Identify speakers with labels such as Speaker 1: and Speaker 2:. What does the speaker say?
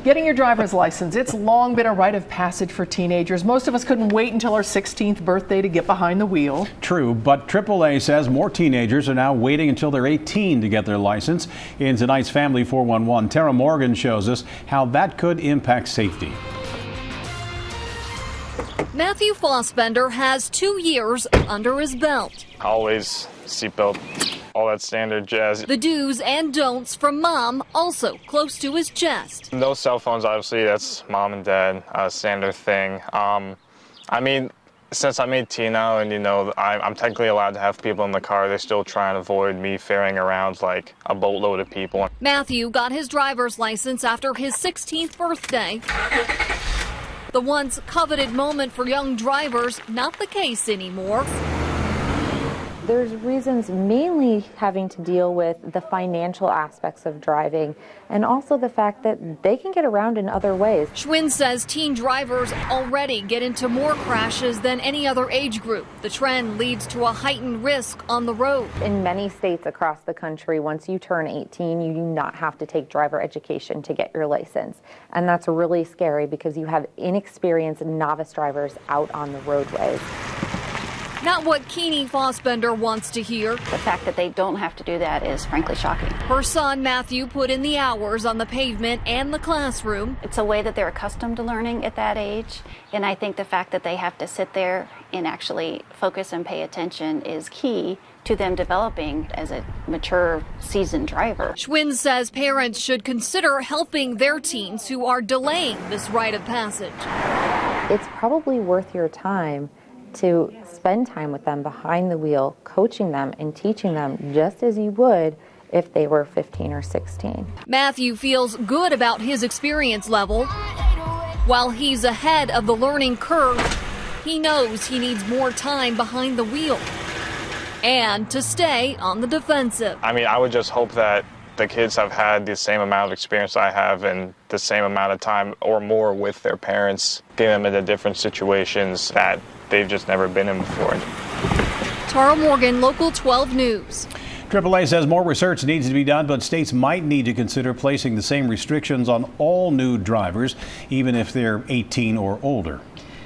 Speaker 1: Getting your driver's license, it's long been a rite of passage for teenagers. Most of us couldn't wait until our 16th birthday to get behind the wheel.
Speaker 2: True, but AAA says more teenagers are now waiting until they're 18 to get their license. In tonight's Family 411, Tara Morgan shows us how that could impact safety.
Speaker 3: Matthew Fassbender has 2 years under his belt.
Speaker 4: Always seatbelt, all that standard jazz.
Speaker 3: The do's and don'ts from mom also close to his chest.
Speaker 4: No cell phones, obviously, that's mom and dad, standard thing. I mean, since I'm 18 now and, I'm technically allowed to have people in the car, they still try and avoid me ferrying around like a boatload of people.
Speaker 3: Matthew got his driver's license after his 16th birthday. The once coveted moment for young drivers, not the case anymore.
Speaker 5: There's reasons mainly having to deal with the financial aspects of driving and also the fact that they can get around in other ways.
Speaker 3: Schwind says teen drivers already get into more crashes than any other age group. The trend leads to a heightened risk on the road.
Speaker 5: In many states across the country, once you turn 18, you do not have to take driver education to get your license. And that's really scary because you have inexperienced novice drivers out on the roadways.
Speaker 3: Not what Keeney Fassbender wants to hear.
Speaker 6: The fact that they don't have to do that is frankly shocking.
Speaker 3: Her son Matthew put in the hours on the pavement and the classroom.
Speaker 6: It's a way that they're accustomed to learning at that age, and I think the fact that they have to sit there and actually focus and pay attention is key to them developing as a mature, seasoned driver.
Speaker 3: Schwind says parents should consider helping their teens who are delaying this rite of passage.
Speaker 5: It's probably worth your time to spend time with them behind the wheel, coaching them and teaching them just as you would if they were 15 or 16.
Speaker 3: Matthew feels good about his experience level. While he's ahead of the learning curve, he knows he needs more time behind the wheel and to stay on the defensive.
Speaker 4: I mean, I would just hope that the kids have had the same amount of experience I have and the same amount of time or more with their parents, getting them into different situations that they've just never been in before.
Speaker 3: Tara Morgan, Local 12 News.
Speaker 2: AAA says more research needs to be done, but states might need to consider placing the same restrictions on all new drivers, even if they're 18 or older.